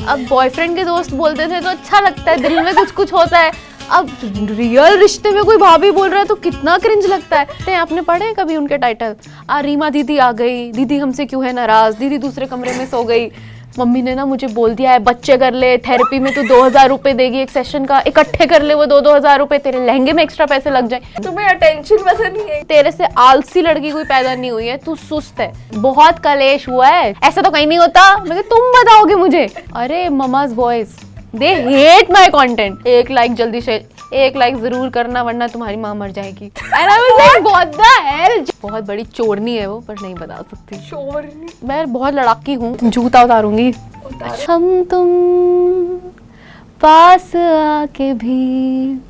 अब बॉयफ्रेंड के दोस्त बोलते थे तो अच्छा लगता है, दिल में कुछ कुछ होता है। अब रियल रिश्ते में कोई भाभी बोल रहा है तो कितना क्रिंज लगता है। आपने पढ़े कभी उनके टाइटल? रीमा दीदी आ गई, दीदी हमसे क्यों है नाराज, दीदी दूसरे कमरे में सो गई, मम्मी ने ना मुझे बोल दिया है बच्चे कर ले, थेरेपी में तू 2000 रुपए देगी एक सेशन का, इकट्ठे कर ले वो 2-2000 रुपए, तेरे लहंगे में एक्स्ट्रा पैसे लग जाए। तुम्हें अटेंशन पसंद नहीं है? तेरे से आलसी लड़की कोई पैदा नहीं हुई है, तू सुस्त है, बहुत कलेश हुआ है, ऐसा तो कहीं नहीं होता। मैं तुम बताओगे मुझे? अरे mama's boys they hate my content. एक लाइक जल्दी से, एक लाइक जरूर करना वरना तुम्हारी माँ मर जाएगी। And I was like, what the hell? बहुत बड़ी चोरनी है वो, पर नहीं बता सकती। चोरनी? मैं बहुत लड़ाकी हूँ, जूता उतारूंगी। हम तुम पास आके भी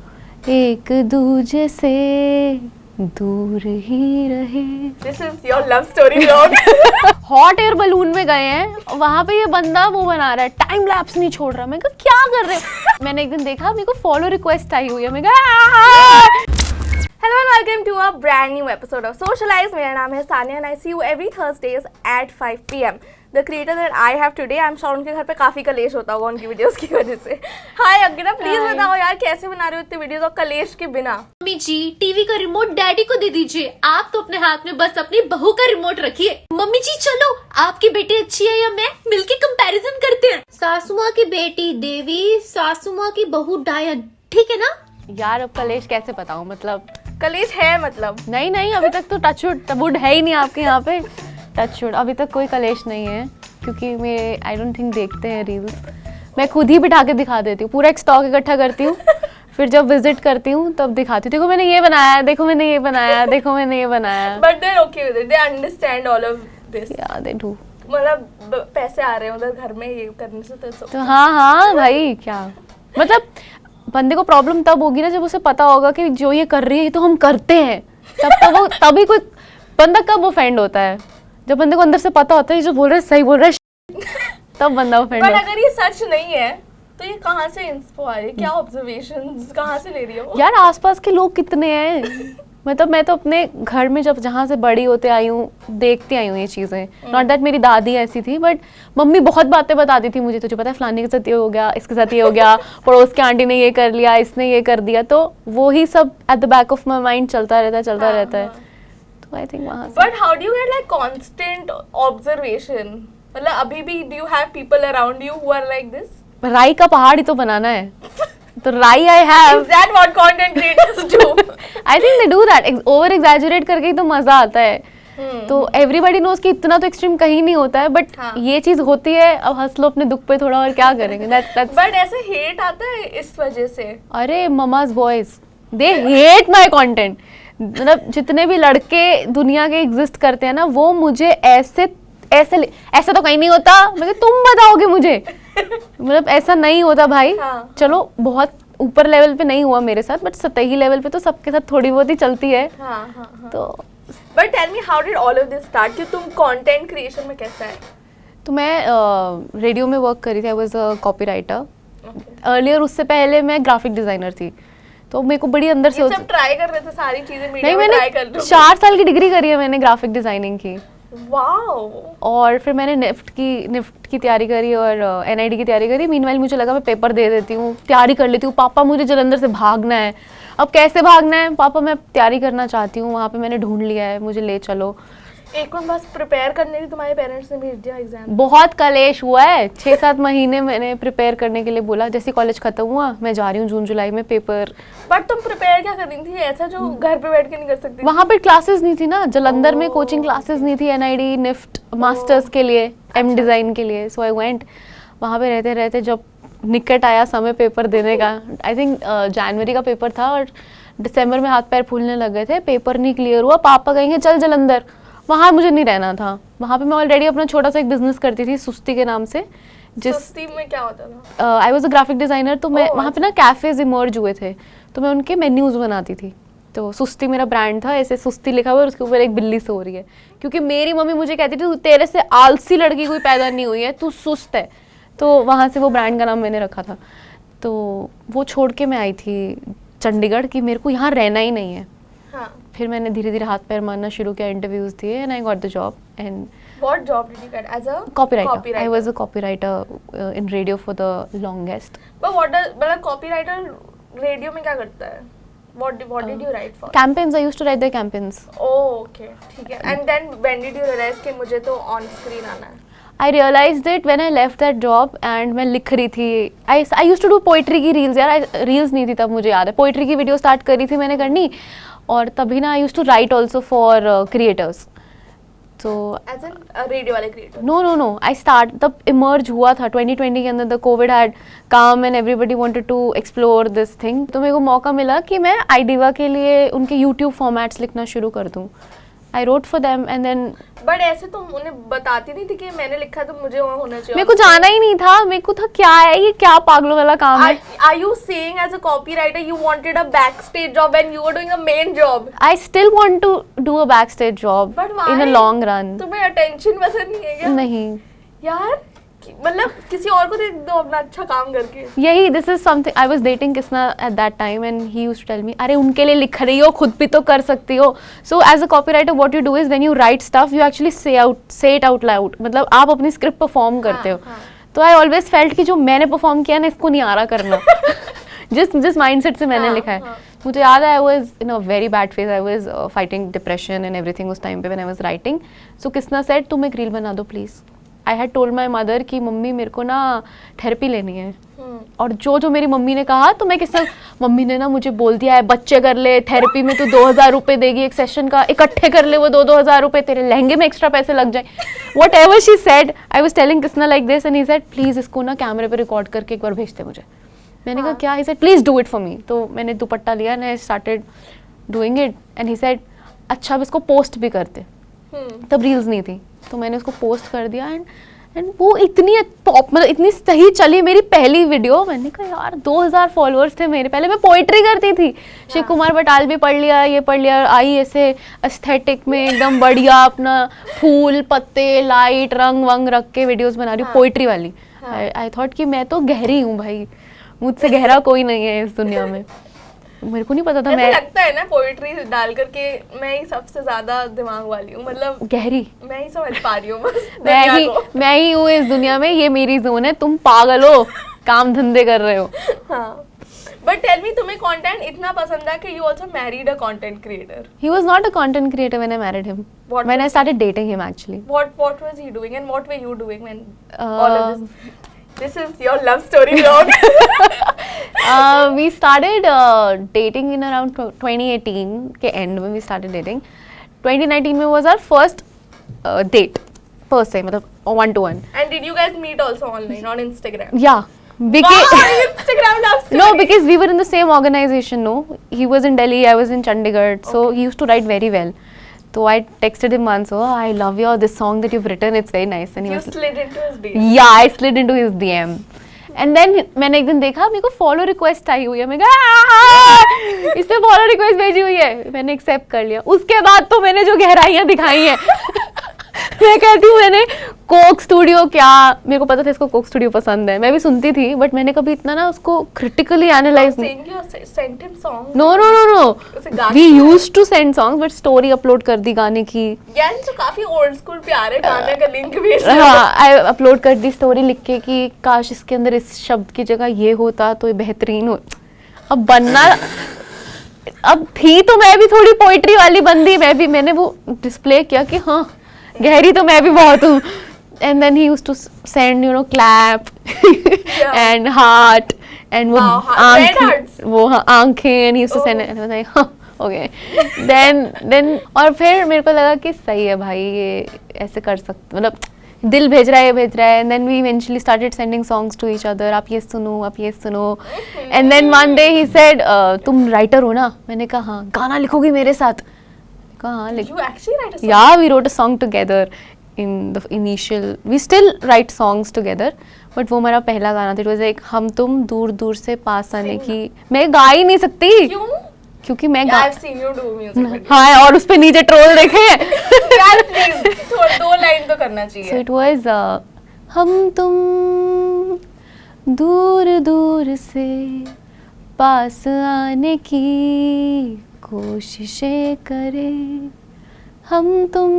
एक दूजे से दूर ही रहे। This is your love story vlog. Hot air balloon में गए हैं, वहां पे ये बंदा वो बना रहा है, टाइम लैप्स नहीं छोड़ रहा। मैं कहा क्या कर रहे हो? मैंने एक दिन देखा, मेरे को फॉलो रिक्वेस्ट आई हुई है। मैं कहा Hello and welcome to a brand new episode of Socialize. मेरा नाम है Sania and I see you every Thursdays at 5 PM. The creator that I have today, I'm sure उनके घर पे काफी कलेश होता होगा उनकी वीडियोस की वजह से। हाय अंकिता, प्लीज बताओ यार कैसे बना रहे हो इतने वीडियोस और कलेश के बिना? मम्मी जी, टीवी का रिमोट डैडी को दे दीजिए, आप तो अपने हाथ में बस अपनी बहू का रिमोट रखिए। मम्मी जी चलो, आपकी बेटी अच्छी है या मैं, मिलके कंपैरिजन करते हैं। सासू माँ की बेटी देवी, सासू माँ की बहू डायन, ठीक है ना? यार अब कलेश कैसे बताऊं, मतलब कलेश है मतलब? नहीं अभी तक तो टचवुड है ही नहीं आपके यहाँ पे। टचवुड अभी तक कोई कलेश नहीं है, क्योंकि मैं आई डोंट थिंक देखते हैं रील्स। मैं खुद ही बिठा के दिखा देती हूँ, पूरा एक स्टॉक इकट्ठा करती हूँ, फिर जब विजिट करती हूँ तब दिखाती हूँ, देखो मैंने ये बनाया, देखो मैंने ये बनाया, देखो मैंने ये बनाया। But they are okay with it, they understand all of this. Yeah they do. मतलब पैसे आ रहे हैं उधर घर में ये करने से तो हाँ भाई, क्या मतलब बंदे को प्रॉब्लम तब होगी ना जब उसे पता होगा कि जो ये कर रही है तो हम करते हैं, तभी कोई बंदा कब ऑफेंड होता है, जब बंदे को अंदर से पता होता है जो बोल रहा है सही बोल रहा है, तब बंदा ऑफेंड होता है। बट अगर ये सच नहीं है तो ये कहाँ से इंस्पो आ रही है, क्या ऑब्जर्वेशंस कहाँ से ले रही है वो? यार आसपास के लोग कितने हैं, मतलब मैं तो अपने घर में जहाँ से बड़ी होते आई हूँ देखती आई हूँ ये चीज़ें। नॉट दैट मेरी दादी ऐसी थी, बट मम्मी बहुत बातें बताती थी मुझे, तुझे पता है फलाने के साथ ये हो गया, इसके साथ ये हो गया, पड़ोस के आंटी ने ये कर लिया, इसने ये कर दिया, तो वो ही सब at the back of my mind चलता रहता है। तो आई थिंक वहाँ से। But how do you get like constant observation? मतलब अभी भी do you have people around you who are like this? राई का पहाड़ ही तो बनाना है, तो राई I have. Is that what content creators do? I think they do that. Over exaggerate करके ही तो मजा आता है। तो everybody knows कि इतना तो एक्सट्रीम कहीं नहीं होता है, बट ये चीज होती है, अब हंस लो अपने दुख पे थोड़ा, और क्या करेंगे। बट ऐसे हेट आता है इस वजह से? अरे mama's boys they hate my content. मतलब जितने भी लड़के दुनिया के एग्जिस्ट करते हैं ना, वो मुझे ऐसे तो कहीं नहीं होता। मैं तुम बताओगे मुझे? मतलब ऐसा नहीं होता भाई। चलो बहुत ऊपर लेवल पे नहीं हुआ मेरे साथ, बट सतही लेवल पे तो सबके साथ थोड़ी बहुत ही चलती है। तो but tell me how did all of this start, कि तुम कंटेंट क्रिएशन में कैसा है? तो मैं रेडियो में वर्क करी थी, I was a copywriter earlier. उससे पहले मैं ग्राफिक डिजाइनर थी, तो मेरे को बड़ी अंदर से सब ट्राई कर रहे थे सारी चीजें नहीं, मैंने 4 साल की डिग्री करी है मैंने ग्राफिक डिजाइनिंग की। वाओ। और फिर मैंने निफ्ट की तैयारी करी और एनआईडी की तैयारी करी। मीनवाइल मुझे लगा मैं पेपर दे देती हूँ, तैयारी कर लेती हूँ। पापा मुझे जलंधर से भागना है, अब कैसे भागना है पापा, मैं तैयारी करना चाहती हूँ, वहाँ पे मैंने ढूंढ लिया है, मुझे ले चलो। एक बस प्रिपेयर करने के तुम्हारे पेरेंट्स ने भेज दिया एग्जाम? बहुत कलेश हुआ है, 6-7 महीने मैंने प्रिपेयर करने के लिए बोला। जैसे कॉलेज खत्म हुआ मैं जा रही हूँ जून जुलाई में पेपर। बट तुम प्रिपेयर क्या कर रही थी ऐसा जो घर पे बैठ के नहीं कर सकती? वहाँ पे क्लासेस नहीं थी ना, जलंधर में कोचिंग क्लासेस नहीं थी, एनआईडी निफ्ट मास्टर्स के लिए, एम डिज़ाइन के लिए। सो आई वेंट, वहाँ पे रहते रहते जब निकट आया समय पेपर देने का, आई थिंक जनवरी का पेपर था और दिसंबर में हाथ पैर फूलने लग गए थे, पेपर नहीं क्लियर हुआ। पापा कहेंगे चल जलंधर, वहाँ मुझे नहीं रहना था। वहाँ पे मैं ऑलरेडी अपना छोटा सा एक बिजनेस करती थी सुस्ती के नाम से। सुस्ती में क्या होता था? I was a graphic designer, तो मैं वहाँ पे ना कैफ़ेज इमर्ज हुए थे, तो मैं उनके मेन्यूज़ बनाती थी। तो सुस्ती मेरा ब्रांड था, ऐसे सुस्ती लिखा हुआ और उसके ऊपर एक बिल्ली सो रही है, क्योंकि मेरी मम्मी मुझे कहती थी तेरे से आलसी लड़की कोई पैदा नहीं हुई है, तू सुस्त है। तो वहाँ से वो ब्रांड का नाम मैंने रखा था। तो वो छोड़ के मैं आई थी चंडीगढ़ कि मेरे को यहाँ रहना ही नहीं है। हाँ. फिर मैंने धीरे धीरे हाथ पैर मारना शुरू किया, इंटरव्यूज दिए and I got the job and What job did you get as a copywriter. I was a copywriter in radio for the longest. But what does मतलब copywriter रेडियो में क्या करता है? What did you write for? Campaigns. I used to write their campaigns. Oh, okay, ठीक है. And then when did you realize कि मुझे तो on screen आना है? I realized it when I left that job and मैं लिख रही थी. I used to do poetry की reels यार. Reels नहीं थी तब, मुझे याद है. Poetry की video start करी थी मैंने करनी, और तभी ना I used to write also for creators. So As in radio वाले creator. no. I start तब emerge हुआ था 2020 के अंदर. The COVID had come and everybody wanted to explore this thing. तो मेरे को मौका मिला कि मैं iDiva के लिए उनके YouTube formats लिखना शुरू कर दूँ. I wrote for them and then But ऐसे तुम उन्हें बताती नहीं थी कि मैंने लिखा है तो मुझे वहाँ होना चाहिए. मेरे को जाना ही नहीं था. मेरे को था क्या है ये, क्या पागलों वाला काम है. Are you saying as a copywriter you wanted a backstage job and you were doing a main job? I still want to do a backstage job But why? in a long run. तुम्हें attention पसंद नहीं है क्या? नहीं, यार मतलब किसी और को दे दो अपना अच्छा काम करके. यही this is something. I was dating Kisna at that time and he used to tell me, अरे उनके लिए लिख रही हो, खुद भी तो कर सकती हो. So as a copywriter what you do is when you write stuff you actually say it out loud. मतलब आप अपनी script perform करते हो. तो I always felt कि जो मैंने perform किया ना इसको नहीं आ रहा करना. जिस mindset से मैंने लिखा है. मुझे याद है I was in a very bad phase. I was fighting depression and everything उस time पे when I was writing. So Kisna said तुम एक reel बना दो please. I had told my mother कि मम्मी मेरे को ना थेरेपी लेनी है. और जो मेरी मम्मी ने कहा तो मैं किसने, मम्मी ने ना मुझे बोल दिया है बच्चे कर ले, थेरेपी में तो 2000 रुपये देगी एक सेशन का, इकट्ठे कर ले वो 2-2000 रुपये, तेरे लहंगे में एक्स्ट्रा पैसे लग जाए. What ever she said I was telling Kisna like this and he said please इसको ना कैमरे पे रिकॉर्ड करके एक बार भेजते मुझे. मैंने कहा क्या? He said please do it for me. तो मैंने दुपट्टा लिया and I started doing it and he said अच्छा अब इसको पोस्ट भी करते. तब रील्स नहीं थी तो मैंने उसको पोस्ट कर दिया एंड वो इतनी पॉप मतलब इतनी सही चली मेरी पहली वीडियो. मैंने कहा यार 2000 फॉलोअर्स थे मेरे. पहले मैं पोइट्री करती थी, शिव कुमार बटाल भी पढ़ लिया, ये पढ़ लिया, आई ऐसे एस्थेटिक में एकदम बढ़िया अपना फूल पत्ते लाइट रंग वंग रख के वीडियोस बना रही हूँ पोइट्री वाली. आई थॉट कि मैं तो गहरी हूँ भाई, मुझसे गहरा कोई नहीं है इस दुनिया में. मेरे को नहीं पता था. मैं लगता है ना पोइट्री डाल करके मैं ही सबसे ज्यादा दिमाग वाली हूँ, मतलब गहरी मैं ही समझ पा रही हूँ बस. मैं ही हूँ इस दुनिया में, ये मेरी जोन है. तुम पागल हो, काम धंधे कर रहे हो. हाँ. But tell me तुम्हें content इतना पसंद है कि you also married a content creator. He was not a content creator when I married him. When I started dating him actually. What was he doing and what were you doing when all of this? This is your love story vlog. We started dating in around 2018 के end में we started dating. 2019 में was our first date per se, मतलब one to one. And did you guys meet also online on Instagram? Yeah. Because Instagram love story. No, because we were in the same organization. No, he was in Delhi, I was in Chandigarh. So he used to write very well. So I texted him once, oh, I love this song that you've written. It's very nice. And he You was slid into his DM. Yeah, I slid into his DM. And then मैंने एक दिन देखा मेरे को follow request आई हुई है. मैं कहा इसने फॉलो रिक्वेस्ट भेजी हुई है. मैंने एक्सेप्ट कर लिया. उसके बाद तो मैंने जो गहराइयाँ दिखाई हैं मैं कहती हूँ मैंने कोक स्टूडियो, क्या मेरे को पता था इसको कोक स्टूडियो पसंद है, मैं भी सुनती थी बट मैंने कभी इतना ना उसको क्रिटिकली एनालाइज नहीं. Sent him song. No. We used to send songs but story upload कर दी गाने की. यार तो काफी ओल्ड स्कूल प्यारे गाने का लिंक भी. हाँ, आई अपलोड कर दी स्टोरी लिख के कि काश इसके अंदर इस शब्द की जगह ये होता तो ये बेहतरीन हो. अब बनना अब थी तो मैं भी थोड़ी पोइट्री वाली बंदी, मैंने वो डिस्प्ले किया कि हाँ गहरी तो मैं भी बहुत हूँ. And then he used to send clap and heart and वो आंखें and he used to send and I was like हाँ okay. Then और फिर मेरे को लगा कि सही है भाई, ये ऐसे कर सकते, मतलब दिल भेज रहा है. And then we eventually started sending songs to each other. आप ये सुनो. And then one day he said तुम राइटर हो ना? मैंने कहा हाँ. गाना लिखोगी मेरे साथ? कहा You actually write a song? Yeah, we wrote a song together in the initial. We still write songs together, but वो हमारा पहला गाना था. It was like हम तुम दूर दूर से पास आने की. मैं गा ही नहीं सकती. क्यों? क्योंकि मैं I've seen you do music. हाँ, और उस पे नीचे ट्रोल देखे. यार प्लीज थोड़ा 2 लाइन तो करना चाहिए. So it was हम तुम दूर दूर से पास आने की कोशिशें करें हम तुम,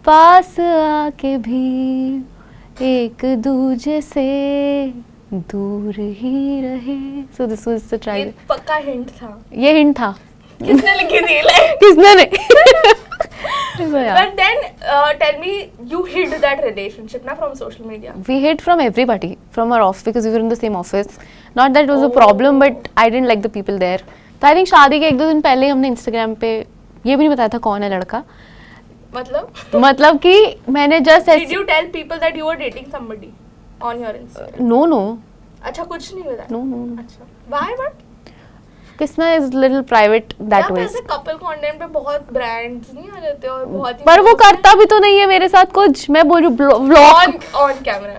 पास आके भी एक दूजे से दूर ही रहे. So this was the try. ये पक्का हिंट था. ये हिंट था. किसने लिखी थी लाइक? किसने नहीं. So, yeah. But then tell me, you hid that relationship na from social media. We hid from everybody, from our office, because we were in the same office. Not that it was a problem, but I didn't like the people there. तो I think शादी के 1-2 दिन पहले हमने Instagram पे ये भी नहीं बताया था कौन है लड़का. मतलब कि मैंने just Did you tell people that you were dating somebody on your Instagram? No. अच्छा कुछ नहीं बताया. No. अच्छा. Why but? Krishna is little private that way. ऐसे कपल कंटेंट पे बहुत ब्रांड्स नहीं आ जाते और बहुत ही पर वो करता भी तो नहीं है मेरे साथ कुछ. मैं बोल रही हूँ vlog on camera.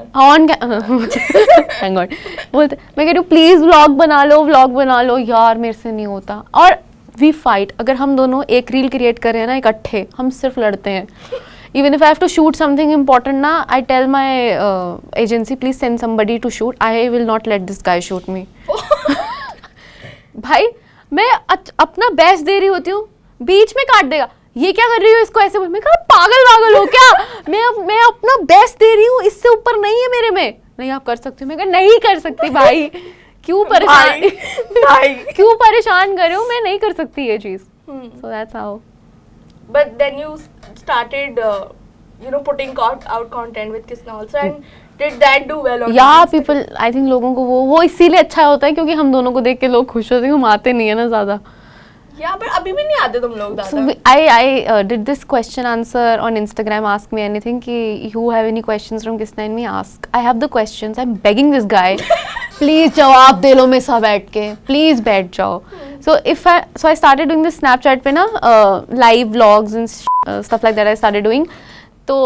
Thank God. बोलते मैं कह रही हूँ प्लीज व्लॉग बना लो यार, मेरे से नहीं होता. और वी फाइट. अगर हम दोनों एक रील क्रिएट कर रहे हैं ना इकट्ठे, हम सिर्फ लड़ते हैं. Even if I have to shoot something important ना, I tell my agency please send somebody to shoot. I will not let this guy shoot me. भाई मैं अपना बेस्ट दे रही होती हूँ, बीच में काट देगा. ये क्या कर रही हो, इसको ऐसे बोल. मैं कहा पागल हो क्या. मैं अपना बेस्ट दे रही हूँ, इससे ऊपर नहीं है मेरे में. नहीं आप कर सकते हो. मैं कहा नहीं कर सकती भाई. क्यों परेशान कर रहे हो, मैं नहीं कर सकती ये चीज. So that's how. But then you started putting out content with Kisna also, and did that do well on people, I think लोगों को वो इसीलिए अच्छा होता है क्योंकि हम दोनों को देख के लोग खुश होते हैं. हम आते नहीं है ना ज्यादा. but अभी भी नहीं आते तुम लोग ज्यादा. So I did this question answer on Instagram. Ask me anything कि you have any questions from Kisna and me, ask. I have the questions. I'm begging this guy. Please जवाब दे लो मेरे साथ बैठ के. Please बैठ जाओ. So I started doing this Snapchat पे ना live vlogs and stuff like that I started doing. तो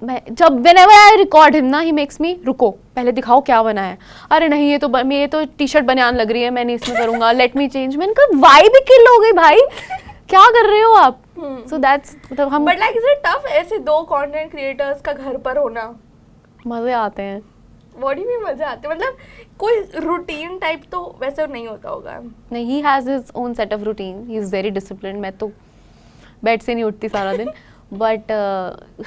मैं जब whenever I record him ना, he makes me रुको पहले दिखाओ क्या बना है. अरे नहीं ये तो टी-शर्ट बनियान लग रही है, मैं नहीं इसमें करूँगा. Let me change. मैंने कहा वाइब ही किल हो गई भाई, क्या कर रहे हो आप. So that's मतलब हम. But like is it tough ऐसे 2 content creators का घर पर होना? मजे आते हैं. बॉडी में मजे आते हैं. मतलब कोई रूटीन टाइप तो वैसे नहीं होता होगा. नहीं, he has his own set of routine. He is very disciplined. मैं तो बेड से नहीं उठती सारा दिन. बट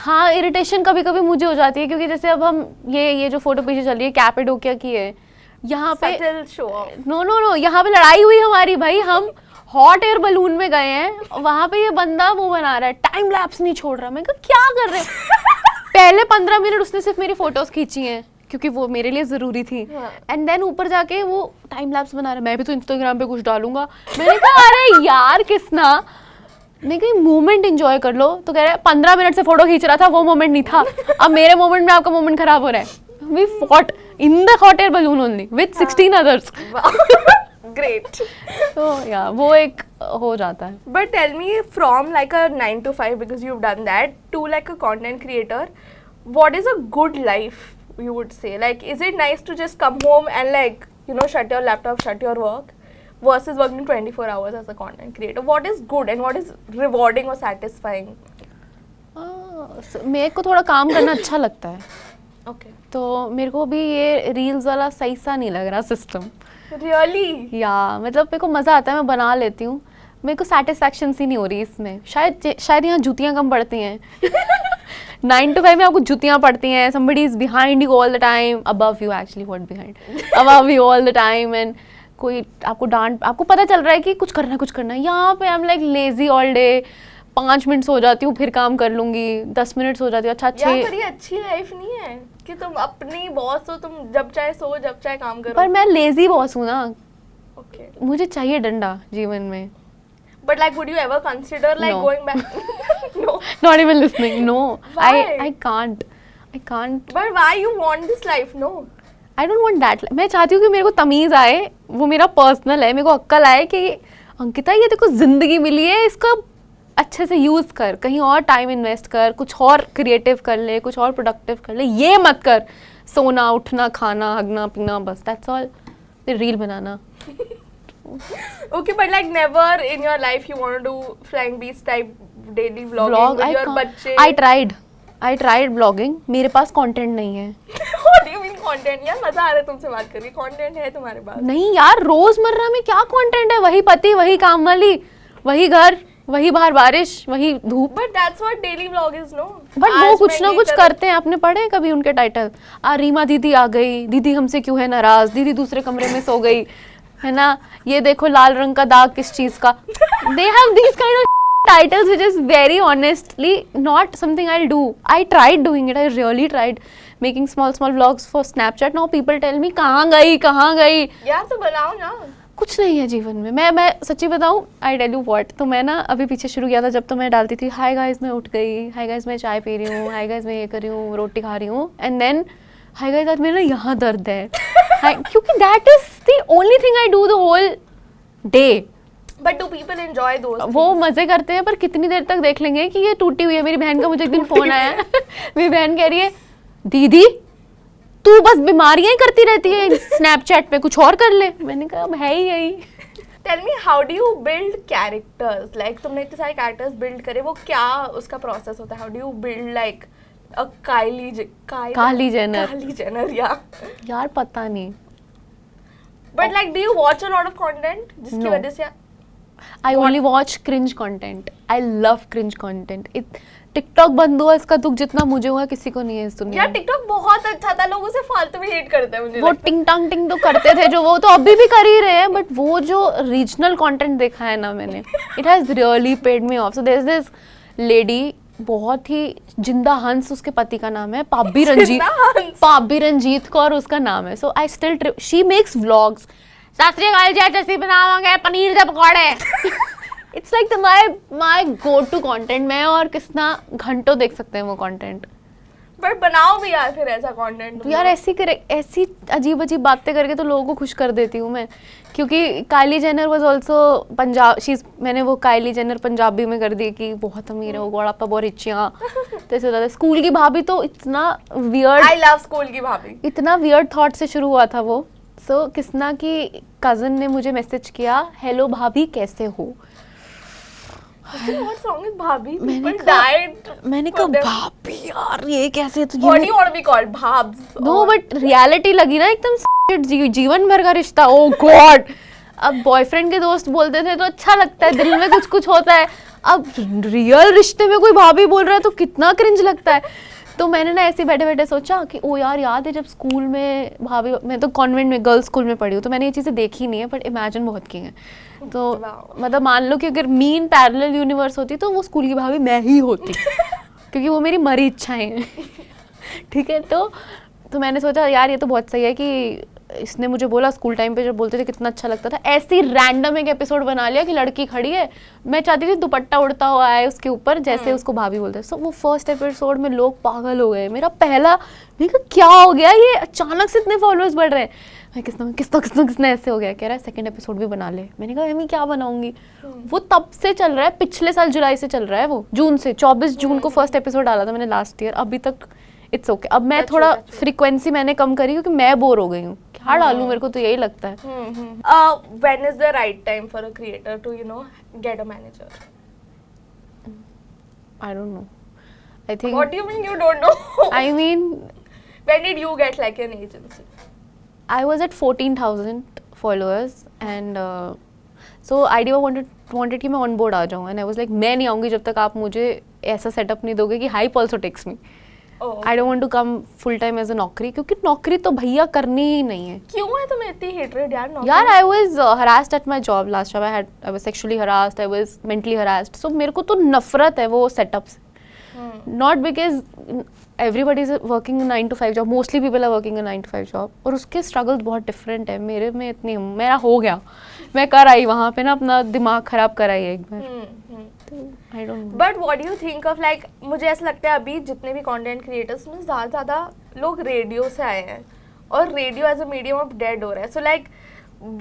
हाँ इरिटेशन कभी कभी मुझे हो जाती है क्योंकि जैसे अब हम ये जो फोटो पीछे चल रही है कैपेडोकिया की है यहाँ पे. नो यहाँ पे लड़ाई हुई हमारी भाई. हम हॉट एयर बलून में गए हैं, वहाँ पे ये बंदा वो बना रहा है, टाइम लैप्स नहीं छोड़ रहा. मैं कहा क्या कर रहे हैं. पहले 15 मिनट उसने सिर्फ मेरी फोटोज खींची हैं क्योंकि वो मेरे लिए जरूरी थी. एंड देन ऊपर जाके वो टाइम लैप्स बना रहा है. मैं भी तो इंस्टाग्राम पे कुछ डालूंगा. मैंने कहा अरे यार किसना, मैं कहीं मोमेंट एंजॉय कर लो. तो कह रहा है 15 मिनट से फोटो खींच रहा था, वो मोमेंट नहीं था. अब मेरे मोमेंट में आपका मोमेंट खराब हो रहा है. We fought in the hot air balloon only with 16 others. Great. So yeah, वो एक हो जाता है. But tell me, from like a 9 to 5 because you've done that to like a content creator, what is a good life you would say? Like is it nice to just come home and like shut your laptop, shut your work versus working 24 hours as a content creator? What is good and what is rewarding or satisfying? मेरे को थोड़ा काम करना अच्छा लगता है. Okay. तो मेरे को भी ये रील्स वाला सही सा नहीं लग रहा सिस्टम. Really? या मतलब मेरे को मज़ा आता है, मैं बना लेती हूँ. मेरे को सेटिस्फैक्शन सी नहीं हो रही इसमें. शायद यहाँ जूतियाँ कम पड़ती हैं. 9 to 5 में आपको जूतियाँ पड़ती हैं. somebody is behind you all the time, above you actually, what behind, above you all the time, and कोई आपको पता चल रहा है कि कुछ करना है. यहाँ पे I'm like lazy all day. 5 minute सो जाती हूँ फिर काम कर लूंगी. 10 मिनट सो जाती हूँ. अच्छा यार ये अच्छी लाइफ नहीं है कि तुम अपनी बॉस हो, तुम जब चाहे सो जब चाहे काम करो. पर मैं लेजी बॉस हूँ ना. Okay. मुझे चाहिए डंडा जीवन में. But like would you ever consider like No. going back? No. Not even listening. No. Why? I can't. But why you want this life? No. I don't want that. मैं चाहती हूँ कि मेरे को तमीज़ आए. वो मेरा पर्सनल है. मेरे को अक्ल आए कि अंकिता ये देखो जिंदगी मिली है, इसका अच्छे से यूज़ कर, कहीं और टाइम इन्वेस्ट कर, कुछ और क्रिएटिव कर ले, कुछ और प्रोडक्टिव कर ले. ये मत कर सोना उठना खाना हगना पीना, बस that's all. Reel banana. Okay, but like never in your life you want to do Flying Beast type daily vlogging with your बच्चे. I tried vlogging. मेरे पास कंटेंट नहीं है. What do you mean content यार, मजा आ रहा है तुमसे बात करके, कंटेंट है तुम्हारे पास। नहीं यार, रोजमर्रा में क्या कंटेंट है? वही पति, वही काम वाली, वही घर, वही बाहर बारिश, वही धूप। But that's what daily vlog is, no? But वो कुछ ना कुछ करते हैं। आपने पढ़े हैं कभी उनके टाइटल? रीमा दीदी आ गई, दीदी हमसे क्यों है नाराज, दीदी दूसरे कमरे में सो गई, है ना, ये देखो लाल रंग का दाग किस चीज का। They have these kind of titles which is very honestly not something I'll do. I tried doing it. I really tried making small vlogs for Snapchat. Now people tell me कहाँ गई यार तो बनाओ ना। कुछ नहीं है जीवन में। मैं सच्ची बताऊँ, I tell you what, तो मैं ना अभी पीछे शुरू किया था जब तो मैं डालती थी हाय गाइस मैं उठ गई, हाय गाइस मैं चाय पी रही हूँ, हाय गाइस मैं ये कर रही हूँ, रोटी खा रही हूँ, एंड देन हाय गाइस आज मेरा यहाँ दर्द है। क्योंकि that is the only thing I do the whole day. But do people enjoy those? वो मजे करते हैं, पर कितनी देर तक देख लेंगे कि ये टूटी हुई है। मेरी बहन का मुझे एक दिन फोन आया, मेरी बहन कह रही है दीदी तू बस बीमारियां ही करती रहती है स्नैपचैट पे, कुछ और कर ले। मैंने कहा अब है ही यही। Tell me how do you build characters? Like तुमने इतने सारे कैरेक्टर्स बिल्ड करे, वो क्या उसका प्रोसेस होता है? How do you build like a Kylie Jenner यार पता नहीं। But like do you watch a lot of content जिसकी No. वजह से? I only watch cringe content. I love cringe content. TikTok बंद हुआ इसका दुख जितना मुझे हुआ किसी को नहीं है इस दुनिया यार में। टिकटॉक बहुत अच्छा था, लोग उसे फालतू में हेट करते हैं मुझे वो लगता है। टिंग टांग टिंग तो करते थे जो, वो तो अभी भी कर ही रहे हैं, बट वो जो रीजनल कंटेंट देखा है ना मैंने, it has really paid me off. So there is this lady, बहुत ही जिंदा हंस उसके पति का नाम है, पाबी रंजीत कौर उसका नाम है। So I still she makes vlogs, सत श्री अकाल जी जैसे बनावांगे पनीर के पकौड़े। It's like my go to content. मैं और किसना घंटों देख सकते हैं वो कंटेंट। बट बनाओ भी यार फिर ऐसा कंटेंट। यार ऐसी अजीब अजीब बातें करके तो लोगों को खुश कर देती हूँ मैं। क्योंकि Kylie Jenner was also Punjab, मैंने वो काइली जेनर पंजाबी में कर दी कि बहुत अमीर है वो, गोड़ापा बहुत रिचियाँ, जैसे होता था। स्कूल की भाभी तो इतना वियर्ड, आई लव स्कूल की भाभी, इतना वियर्ड थॉट से शुरू हुआ था वो। सो किसना की कजन ने मुझे मैसेज किया, हेलो भाभी कैसे हो। What song is भाभी? मैंने People कहा died for them. भाभी यार ये कैसे, तो What do you want to be called? Bhabs? No but reality लगी ना एकदम जीवन भर का रिश्ता। ओ गॉड, अब बॉयफ्रेंड के दोस्त बोलते थे तो अच्छा लगता है, दिल में कुछ कुछ होता है। अब रियल रिश्ते में कोई भाभी बोल रहा है तो कितना क्रिंज लगता है। तो मैंने ना ऐसे बैठे बैठे सोचा कि ओ यार याद है जब स्कूल में भाभी, मैं तो कॉन्वेंट में गर्ल्स स्कूल में पढ़ी हूँ तो मैंने ये चीज़ें देखी नहीं है, बट इमेजिन बहुत की हैं। तो मतलब मान लो कि अगर मीन पैरेलल यूनिवर्स होती तो वो स्कूल की भाभी मैं ही होती, क्योंकि वो मेरी मरी इच्छाएं हैं। ठीक है, तो मैंने सोचा यार ये तो बहुत सही है कि इसने मुझे बोला स्कूल टाइम पे जब बोलते थे कितना अच्छा लगता था। ऐसे ही रैंडम एक एपिसोड बना लिया कि लड़की खड़ी है, मैं चाहती थी दुपट्टा उड़ता हुआ आए उसके ऊपर, जैसे उसको भाभी बोलते हैं। सो वो फर्स्ट एपिसोड में लोग पागल हो गए। मेरा पहला, मैंने कहा क्या हो गया, ये अचानक से इतने फॉलोअर्स बढ़ रहे हैं। मैं किसने ऐसे हो गया। कह रहा है सेकंड एपिसोड भी बना ले। मैंने कहा मैं क्या बनाऊंगी। वो तब से चल रहा है, पिछले साल जुलाई से चल रहा है, वो जून से, 24 जून को फर्स्ट एपिसोड डाला था मैंने लास्ट ईयर। अभी तक इट्स ओके। अब मैं थोड़ा फ्रीक्वेंसी मैंने कम करी क्योंकि मैं बोर हो गई हूँ। क्या डालूं, मेरे को तो यही लगता है। When is the right time for a creator to get a manager? I don't know. I think. What do you mean you don't know? I mean, when did you get like an agency? I was at 14,000 followers and so IDEA wanted कि मैं on board आ जाऊँ, and I was like मैं नहीं आऊँगी जब तक आप मुझे ऐसा सेटअप नहीं दोगे कि hype also takes me. I don't want to come full time as a नौकरी, क्योंकि नौकरी तो भैया करनी ही नहीं है। क्यों है तुम्हें इतनी hatred यार नौकरी? यार I was harassed at my job last job. I was sexually harassed, I was mentally harassed. So मेरे को तो नफरत है वो सेटअप से। Not because everybody is working a 9 to 5 job. Mostly people are working a 9 to 5 job. और उसके struggles बहुत different है। मेरे में इतनी, मेरा हो गया, मैं कर आई वहाँ पे ना, अपना दिमाग खराब कर आई एक बार। I don't know. But what do you think of like, मुझे ऐसा लगता है अभी जितने भी content creators में ज़्यादा लोग रेडियो से आए हैं और radio as a medium of dead हो रहा है। So like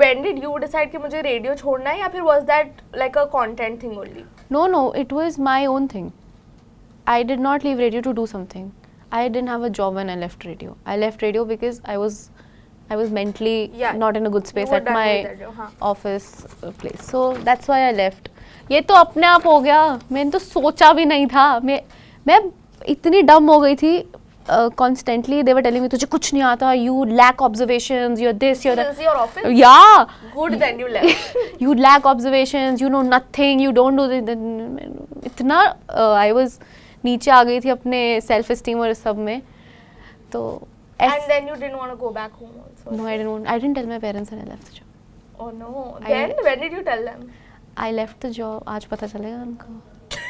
when did you decide कि मुझे रेडियो छोड़ना है, या फिर was that like a content thing only? No, it was my own thing. I did not leave radio to do something. I didn't have a job when I left radio. I left radio because I was mentally not in a good space at my office place. So that's why I left. ये तो अपने आप हो गया, मैंने तो सोचा भी नहीं था। मैं इतनी डम हो गई थी constantly they were telling me तुझे कुछ नहीं आता, you lack observations, you're this, you're that. This is your office? Yeah. Good, then you left. You lack observations, you know nothing, you don't do this. इतना I was नीचे आ गई थी अपने self esteem और सब में, तो And then you didn't want to go back home also. no, I didn't tell my parents and I left the job. Oh no. Then when did you tell them? I left the job. आज पता चलेगा उनको,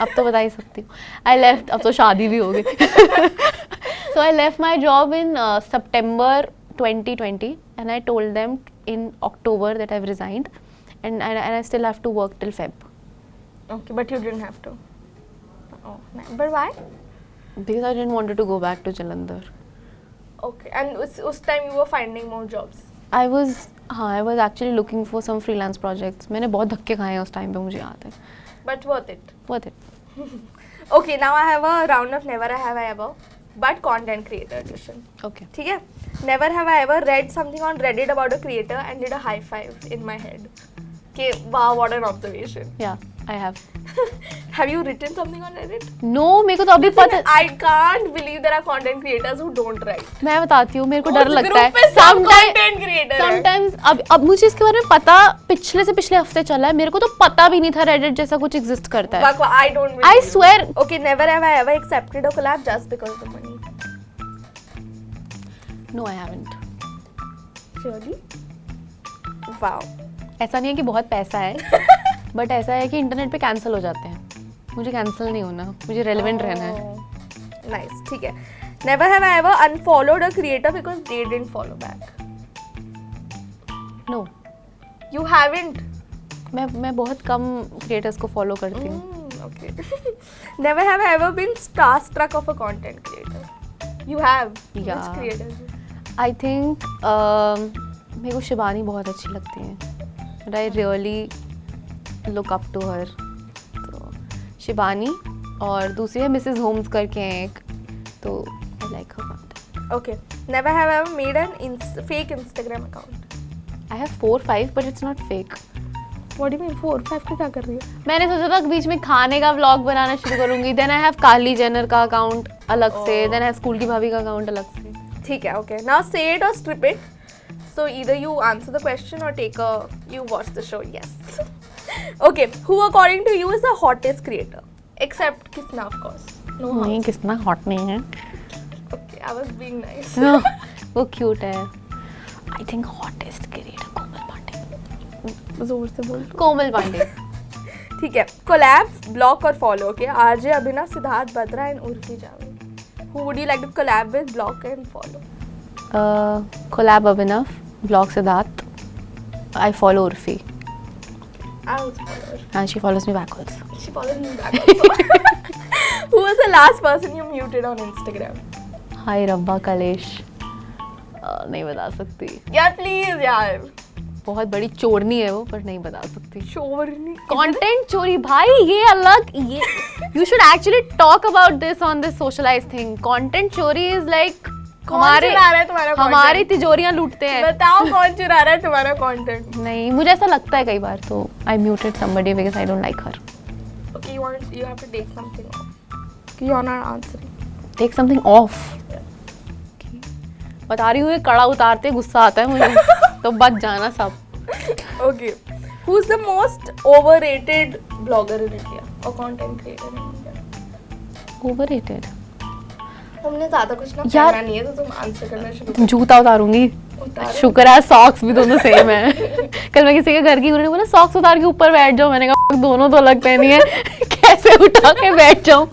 अब तो बता ही सकती हूँ. I left, अब तो शादी भी हो गई. So I left my job in September 2020 and I told them in October that I've resigned and I still have to work till Feb. Okay, but you didn't have to. Oh, but why? Because I didn't want to go back to Jalandhar. Okay, and उस time you were finding more jobs. I was actually looking for some freelance projects. मैंने बहुत धक्के खाए हैं उस time पे, मुझे याद है. But worth it. Worth it. Okay, now I have a round of never have I ever, but content creator edition. Okay. ठीक है? Never have I ever read something on Reddit about a creator and did a high five in my head. Okay, wow, what an observation. Yeah, I have. Have you written something on Reddit? No, मेरे को तो अभी पता. I can't believe there are content creators who don't write. मैं बताती हूँ, मेरे को डर उस लगता है. group पे सब content creator है. Sometimes अब मुझे इसके बारे में पता पिछले से पिछले हफ्ते चला है. मेरे को तो पता भी नहीं था Reddit जैसा कुछ exist करता है. I don't believe I swear. you. Okay, never have I ever accepted a collab just because of the money. No, I haven't. Really? Wow. ऐसा नहीं है कि बहुत पैसा है, बट ऐसा है कि इंटरनेट पे कैंसिल हो जाते हैं. मुझे कैंसिल नहीं होना, मुझे रेलेवेंट रहना है. Nice, ठीक है. Never have I ever unfollowed a creator because they didn't follow back. No, You haven't. मैं बहुत कम क्रिएटर्स को फॉलो करती हूँ. Okay. Never have I ever been starstruck of a content creator. You have. Yeah. Which creator? I think मेरे को शिबानी बहुत अच्छी लगती है. I really look up to her. तो शिबानी और दूसरी है मिसेस होम्स करके हैं एक, तो I like her content. Okay. Never have I ever made an fake Instagram account. I have 4-5 but it's not fake. What do you mean 4-5 क्या कर रही है? मैंने सोचा था कि बीच में खाने का व्लॉग बनाना शुरू करूंगी. Then I have Kylie Jenner का अकाउंट अलग से, देन आई हैव स्कूल की भाभी का अकाउंट अलग से. ठीक है. Okay. Now say it or strip it. So either you answer the question or you watch the show. Yes. Okay. Who according to you is the hottest creator? Except Kisna, of course. No. नहीं, Kisna hot नहीं है. Okay. I was being nice. वो cute है. I think hottest creator कोमल पांडे. जोर से बोल. कोमल पांडे. ठीक है. Collab, block और follow. Okay. RJ Abhinav, Siddharth Batra and Urfi Javed. Who would you like to collab with, block and follow? Collab Abhinav, blog Siddharth. I follow Urfi. I also follow her. And she follows me back also. She follows me back also. Who was the last person you muted on Instagram? Hi Rabba Kalesh. नहीं बता सकती. यार please यार. बहुत बड़ी चोरनी है वो, पर नहीं बता सकती. चोरनी. कंटेंट चोरी भाई, ये अलग. ये you should actually talk about this on this socialized thing. Content चोरी is like हमारे चुरा रहा है तुम्हारा हमारी तिजोरियां लूटते हैं. बताओ कौन चुरा रहा है तुम्हारा कंटेंट? नहीं, मुझे ऐसा लगता है कई बार. तो I muted somebody because I don't like her. Okay, you have to take something off. You're not answering. Take something off. बता रही हूँ, ये कड़ा उतारते गुस्सा आता है मुझे. तो बच जाना सब. Okay. Who's the most overrated blogger in India or content creator in India? Overrated. हमने ज्यादा कुछ ना यार- कहना नहीं है, तो तुम आंसर करना शुरू तुम जूता उतारूंगी. उतारो. शुक्र है सॉक्स भी दोनों सेम है. कल मैं किसी के घर की उन्होंने बोला सॉक्स उतार के ऊपर बैठ जाओ. मैंने कहा दोनों तो अलग पहनी है, कैसे उठा के बैठ जाऊँ.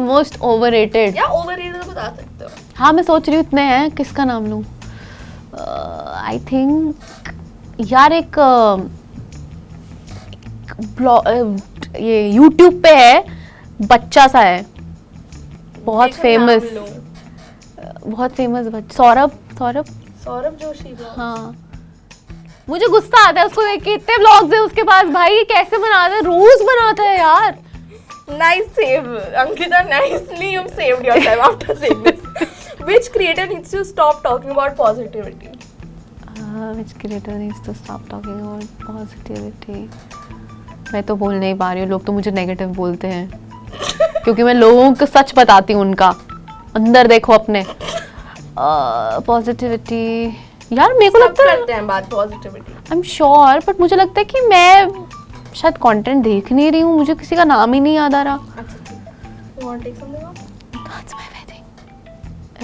Most overrated. या ओवररेटेड तो बता सकते हो. हाँ, मैं सोच रही हूँ इतने हैं, किसका नाम लूँ. आई थिंक यार एक ये YouTube पे है, बच्चा सा है, बहुत एक नाम फेमस. लो. बहुत फेमस सौरभ. सौरभ जोशी vlogs. हाँ, मुझे गुस्सा आता है उसको देख के. इतने व्लॉग्स है उसके पास भाई, ये कैसे बनाता है, रोज बनाता है यार. Nice save, Ankita. Nicely you've saved yourself after saying this. Which creator needs to stop talking about positivity? Which creator needs to stop talking about positivity? मैं तो बोल नहीं पा रही हूँ. लोग तो मुझे नेगेटिव बोलते हैं क्योंकि मैं लोगों को सच बताती हूँ उनका. अंदर देखो अपने। पॉजिटिविटी यार मेरे को सब लगता है, करते हैं बात positivity. I am sure, but मुझे लगता है कि मैं शायद कंटेंट देख नहीं रही हूँ, मुझे किसी का नाम ही नहीं याद आ रहा। अच्छा ठीक, you want to take something off? That's my wedding.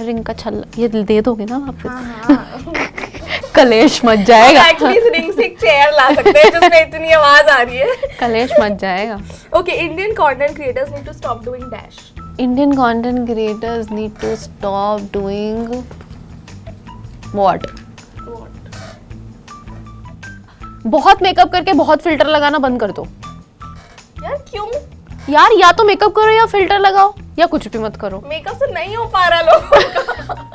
Ring का छल्ला ये दे दोगे ना वापस? हाँ। कलेश मच जाएगा। एक्चुअली इस रिंग से एक चेयर ला सकते हैं जिसमें इतनी आवाज आ रही है। कलेश मच जाएगा। Okay, Indian content creators need to stop doing dash. Indian content creators need to stop doing what? बहुत मेकअप करके बहुत फिल्टर लगाना बंद कर दो यार क्यों? यार, या तो मेकअप करो या फिल्टर लगाओ या कुछ भी मत करो। मेकअप से नहीं हो पा रहा लोगों का।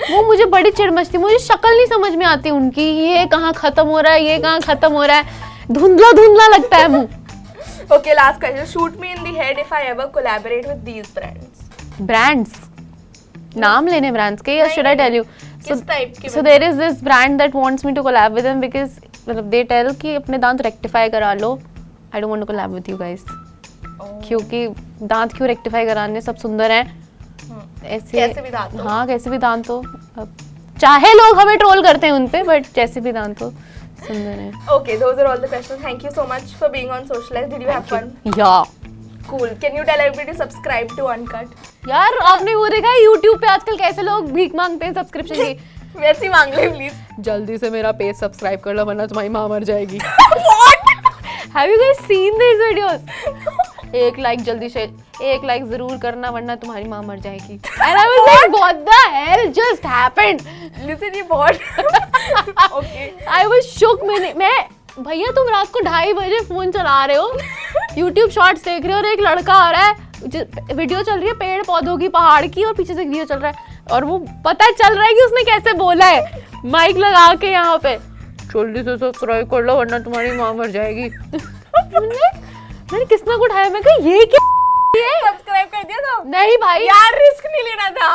वो मुझे बड़ी चिढ़ मचती, मुझे शक्ल नहीं समझ में आती उनकी, ये कहाँ खत्म हो रहा है, ये कहाँ खत्म हो रहा है, धुंधला धुंधला लगता है मुंह। Okay, last question. Shoot me in the head if I ever collaborate with these brands. Brands, नाम लेने ब्रांड्स के, या शुड आई टेल यू? किस टाइप के? So there is this brand that wants me to collab with them because मतलब they tell कि अपने दांत रेक्टिफाई करा लो। I don't want to collab with you guys. क्योंकि दांत क्यों रेक्टिफाई कराने, सब सुंदर हैं ऐसे, कैसे भी दांत हो। हाँ कैसे भी दांत हो, अब चाहे लोग हमें ट्रोल करते हैं उनपे, बट जैसे भी दांत हो सुंदर है। Okay, those are all the questions. Thank you so much for being on Socialize. Did you have fun? या Cool. Can you tell everybody to subscribe to Uncut? यार आपने वो देखा है YouTube पे आजकल कैसे लोग भीख मांगते हैं सब्सक्रिप्शन की? वैसे ही मांग ले प्लीज। जल्दी से मेरा पेज सब्सक्राइब कर लो वरना तुम्हारी माँ मर जाएगी। Have you guys seen these videos? एक लाइक जल्दी से, एक लाइक जरूर करना वरना तुम्हारी माँ मर जाएगी। And I was like, what the hell just happened? Listen, ये बहुत okay. I was shook। मैं भैया तुम रात को 2:30 बजे फोन चला रहे हो, YouTube शॉर्ट्स देख रहे हो और एक लड़का आ रहा है, वीडियो चल रही है पेड़ पौधों की, पहाड़ की, और पीछे से वीडियो चल रहा है और वो पता चल रहा है कि उसने कैसे बोला है माइक लगा के यहाँ पे, जल्दी से सब्सक्राइब कर लो वरना तुम्हारी माँ मर जाएगी। मैंने किसने को उठाया, मैं कहा ये क्या सब्सक्राइब कर दिया तो? नहीं भाई यार रिस्क नहीं लेना था।